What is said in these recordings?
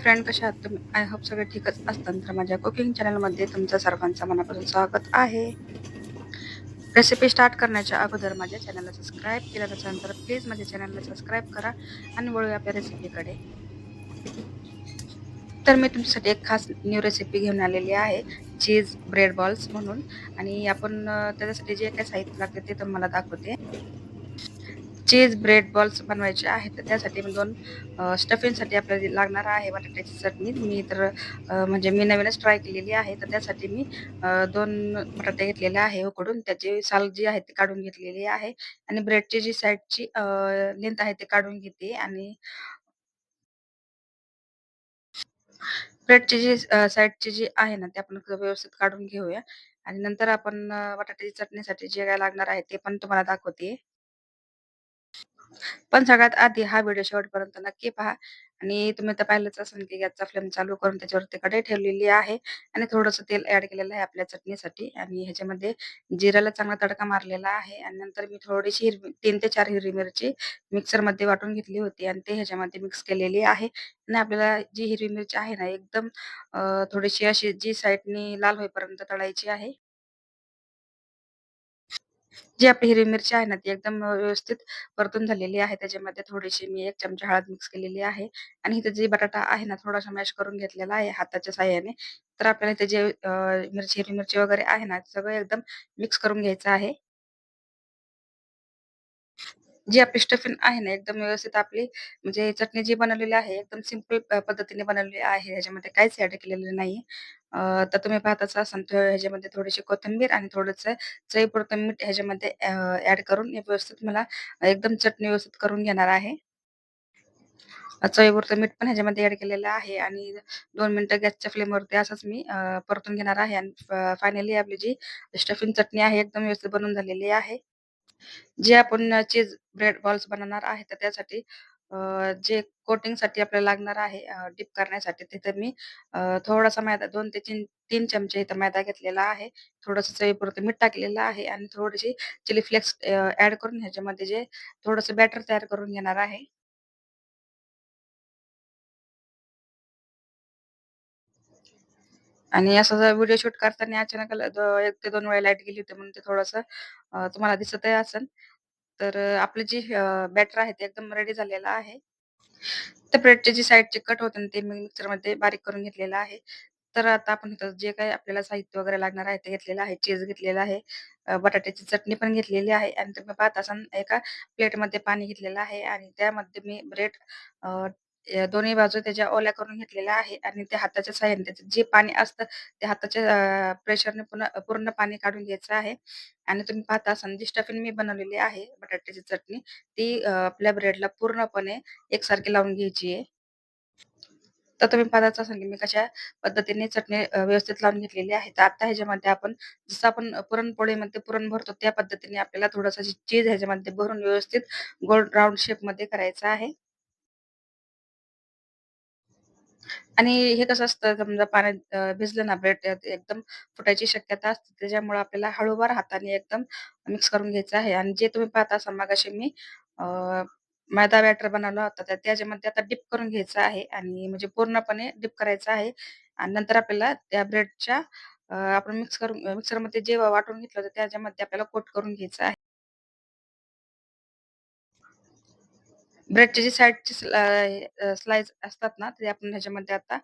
Hi friend, कशा आहात तुम्ही? आय होप सगळे ठीकच असतात. तर माझ्या कुकिंग चॅनलमध्ये तुमचं सर्वांचं मनापासून स्वागत आहे. रेसिपी स्टार्ट करण्याच्या अगोदर माझ्या चॅनलला सबस्क्राईब केलं नसेल तर प्लीज माझ्या चॅनलला सबस्क्राईब करा आणि वळूया आपल्या रेसिपीकडे. तर मी तुमच्यासाठी एक खास न्यू रेसिपी घेऊन आलेली आहे, चीज ब्रेड बॉल्स म्हणून. आणि आपण त्याच्यासाठी जे काही साहित्य लागते ते तुम्हाला दाखवते. चीज ब्रेड बॉल्स बनवायचे आहेत, तर त्यासाठी मी 2 स्टफिंगसाठी आपल्याला जे लागणार आहे बटाट्याची चटणी. मी तर म्हणजे मी नवीनच ट्राय केलेली आहे. तर त्यासाठी मी 2 बटाटे घेतलेले आहे उकडून. त्याची साल जी आहे ती काढून घेतलेली आहे आणि ब्रेडची जी साइडची लेंथ आहे ती काढून घेते. आणि ब्रेडची जी साइडची जी आहे ना, ती आपण व्यवस्थित काढून घेऊया आणि नंतर आपण बटाट्याची चटणीसाठी जे काही लागणार आहे ते पण तुम्हाला दाखवते. पण सगळ्यात आधी हा व्हिडिओ शेवटपर्यंत नक्की पहा. आणि तुम्ही तर पाहिलंच असेल की गॅसचा फ्लेम चालू करून त्याच्यावरती कढई ठेवलेली आहे आणि थोडंसं तेल ॲड केलेलं आहे आपल्या चटणीसाठी. आणि ह्याच्यामध्ये जिऱ्याला चांगला तडका मारलेला आहे आणि नंतर मी थोडीशी 3 ते 4 हिरवी मिरची मिक्सरमध्ये वाटून घेतली होती आणि ते ह्याच्यामध्ये मिक्स केलेली आहे. आणि आपल्याला जी हिरवी मिरची आहे ना, एकदम थोडीशी अशी जी साइडनी लाल होईपर्यंत तळायची आहे. जी आपली हिरवी मिरची आहे ना, ती एकदम व्यवस्थित परतून झालेली आहे. त्याच्यामध्ये थोडीशी मी 1 चमचा हळद मिक्स केलेली आहे आणि इथे जे बटाटा आहे ना, थोडासा मॅश करून घेतलेला आहे हाताच्या साहाय्याने. तर आपल्याला इथे जे हिरवी मिरची वगैरे आहे ना, सगळं एकदम मिक्स करून घ्यायचं आहे. जी आपली स्टफिंग आहे ना, एकदम व्यवस्थित आपली म्हणजे चटणी जी बनवलेली आहे, एकदम सिंपल पद्धतीने बनवलेली आहे. ह्याच्यामध्ये काहीच ॲड केलेलं नाही. तर तुम्ही पाहताच असाल तर ह्याच्यामध्ये थोडीशी कोथिंबीर आणि थोडंसं चवीपुरतं मीठ ह्याच्यामध्ये ॲड करून हे व्यवस्थित मला एकदम चटणी व्यवस्थित करून घेणार आहे. चवीपुरतं मीठ पण ह्याच्यामध्ये ॲड केलेलं आहे आणि 2 मिनिटं गॅसच्या फ्लेमवरती असंच मी परतून घेणार आहे आणि फायनली आपली जी स्टफिंग चटणी आहे, एकदम व्यवस्थित बनून झालेली आहे. जे आपण चीज ब्रेड बॉल्स बनवणार आहे, तर त्यासाठी जे कोटिंगसाठी आपल्याला लागणार आहे डिप करण्यासाठी तिथे मी थोडासा मैदा 2 ते 3 चमचे इथं मैदा घेतलेला आहे. थोडंसं चवीपुरतं मीठ टाकलेलं आहे आणि थोडीशी चिली फ्लेक्स ॲड करून ह्याच्यामध्ये जे थोडंसं बॅटर तयार करून घेणार आहे. आणि असं जर व्हिडिओ शूट करताना अचानक 1 ते 2 वेळा लाईट गेली होती म्हणून ते थोडंसं तुम्हाला दिसतही असेल. तर आपली जी बॅटर आहे ते एकदम रेडी झालेलं आहे. तर ब्रेडची जी साइडचे कट होते ना, ते मी मिक्सरमध्ये बारीक करून घेतलेलं आहे. तर आता आपण इथं जे काही आपल्याला साहित्य वगैरे लागणार आहे ते घेतलेलं आहे. चीज घेतलेलं आहे, बटाट्याची चटणी पण घेतलेली आहे आणि तुम्ही पाहत असाल एका प्लेटमध्ये पाणी घेतलेलं आहे आणि त्यामध्ये मी ब्रेड अ, दोन्ही बाजू त्याच्या ओल्या करून घेतलेल्या आहे आणि त्या हाताच्या साहाय्याने त्याचं जे पाणी असतं ते हाताच्या प्रेशरने पूर्ण पाणी काढून घ्यायचं आहे. आणि तुम्ही पाहता असाल जी स्टफिंग मी बनवलेली आहे बटाट्याची चटणी, ती आपल्या ब्रेडला पूर्णपणे एकसारखी लावून घ्यायची आहे. तर तुम्ही पाहताच असाल की मी कशा पद्धतीने चटणी व्यवस्थित लावून घेतलेली आहे. तर आता ह्याच्यामध्ये आपण जसं आपण पुरणपोळीमध्ये पुरण भरतो त्या पद्धतीने आपल्याला थोडंसं चीज ह्याच्यामध्ये भरून व्यवस्थित गोल राउंड शेपमध्ये करायचं आहे. आणि हे कसं असतं समजा पाण्यात भिजलं ना ब्रेड एकदम फुटायची शक्यता असते. त्याच्यामुळे आपल्याला हळूवार हाताने एकदम मिक्स करून घ्यायचं आहे. आणि जे तुम्ही पाहत असाल मगाशी मी अ, मैदा बॅटर बनवला होता, तर त्याच्यामध्ये आता डिप करून घ्यायचं आहे आणि म्हणजे पूर्णपणे डिप करायचं आहे. आणि नंतर आपल्याला त्या ब्रेडच्या आपण मिक्सरमध्ये जे वाटून घेतलं होतं त्याच्यामध्ये आपल्याला कोट करून घ्यायचं आहे. ब्रेडची जी साइडची स्लाइस असतात ना, ते आपण ह्याच्यामध्ये आता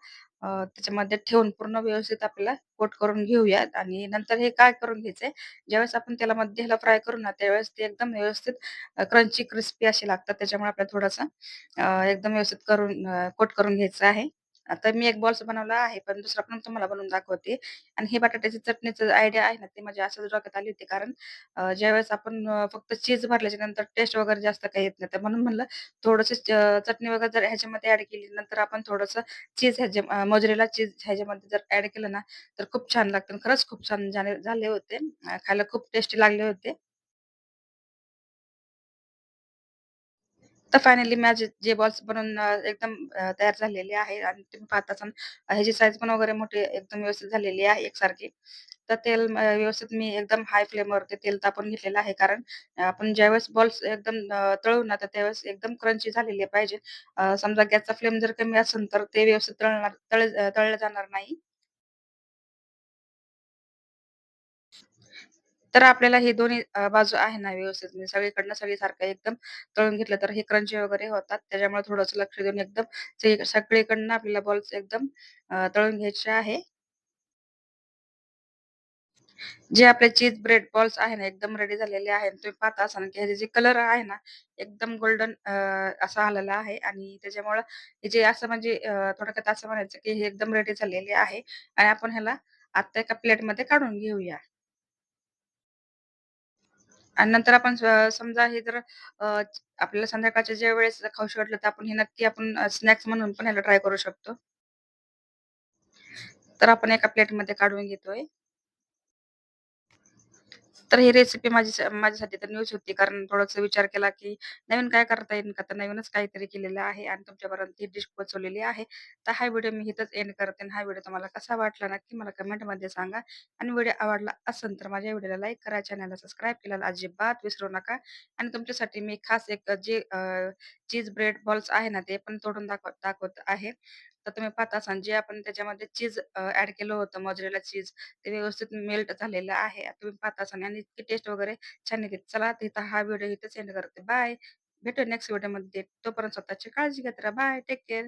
त्याच्यामध्ये ठेवून पूर्ण व्यवस्थित आपल्याला कोट करून घेऊयात. आणि नंतर हे काय करून घ्यायचंय, ज्यावेळेस आपण त्याला मध्ये ह्याला फ्राय करू ना, त्यावेळेस ते एकदम व्यवस्थित क्रंची क्रिस्पी असे लागतात. त्याच्यामुळे आपल्याला थोडंसं एकदम व्यवस्थित करून कोट करून घ्यायचं आहे. आता मी एक बॉल्स बनवला आहे, पण दुसरा पण तुम्हाला बनवून दाखवते. आणि हे बटाट्याची चटणीचं आयडिया आहे ना, ती माझ्या असंच डोक्यात आली होती. कारण ज्यावेळेस आपण फक्त चीज भरल्याच्या नंतर टेस्ट वगैरे जास्त काही येत नाही. तर म्हणून म्हणलं थोडंसं चटणी वगैरे जर ह्याच्यामध्ये ॲड केली, नंतर आपण थोडंसं चीज मोझरेला चीज ह्याच्यामध्ये जर ॲड केलं ना, तर खूप छान लागतं आणि खरंच खूप छान झाले होते. खायला खूप टेस्टी लागले होते. तर फायनली माझे जे बॉल्स बनवून एकदम तयार झालेले आहे आणि तुम्ही पाहत असाल ह्याची साईज पण वगैरे मोठी एकदम व्यवस्थित झालेली आहे एकसारखी. तर तेल व्यवस्थित मी एकदम हाय फ्लेमवरती तेल तापवून घेतलेलं आहे. कारण आपण ज्यावेळेस बॉल्स एकदम तळू ना, तर त्यावेळेस एकदम क्रंची झालेले पाहिजे. समजा गॅसचा फ्लेम जर कमी असेल, तर ते व्यवस्थित तळलं जाणार नाही. तर आपल्याला हे दोन्ही बाजू आहे ना व्यवस्थित म्हणजे सगळीकडनं सगळीसारखं एकदम तळून घेतलं तर हे क्रंची वगैरे होतात. त्याच्यामुळे थोडंसं लक्ष देऊन एकदम सगळीकडनं आपल्याला बॉल्स एकदम तळून घ्यायचे आहे. जे आपले चीज ब्रेड बॉल्स आहे ना, एकदम रेडी झालेले आहे. तुम्ही पाहता असाल की ह्याचे जे कलर आहे ना, एकदम गोल्डन असा आलेला आहे आणि त्याच्यामुळं हे जे असं म्हणजे थोडक्यात असं म्हणायचं की हे एकदम रेडी झालेले आहे आणि आपण ह्याला आता एका प्लेटमध्ये काढून घेऊया. आणि नंतर आपण समजा हे जर आपल्याला संध्याकाळच्या ज्या वेळेस खाऊशी वाटलं, तर आपण हे नक्की आपण स्नॅक्स म्हणून पण ह्याला ट्राय करू शकतो. तर आपण एका प्लेटमध्ये काढून घेतोय. तर ही रेसिपी माझ्यासाठी तर न्यूच होती. कारण थोडासा विचार केला, की नवीन काय करता येईल का? तर नवीनच काहीतरी केलेलं आहे आणि तुमच्यापर्यंत ही डिश पोहोचवलेली आहे. तर हा व्हिडिओ मी इथंच एंड करते आणि हा व्हिडिओ तुम्हाला कसा वाटला नक्की मला कमेंटमध्ये सांगा आणि व्हिडिओ आवडला असेल तर माझ्या व्हिडिओला लाईक करा, चॅनलला सबस्क्राईब करायला अजिबात विसरू नका आणि तुमच्यासाठी मी खास एक जे चीज ब्रेड बॉल्स आहे ना, ते पण तोडून दाखवत आहे. तर तुम्ही पाहत असाल जे आपण त्याच्यामध्ये चीज ॲड केलं होतं मोझरेला चीज ते व्यवस्थित मेल्ट झालेलं आहे. तुम्ही पाहत असाल आणि इतकी टेस्ट वगैरे छान येते. चला तर इथं हा व्हिडिओ इथेच एंड करते. बाय. भेटू नेक्स्ट व्हिडिओमध्ये. तोपर्यंत स्वतःची काळजी घेत राहा. बाय. Take care.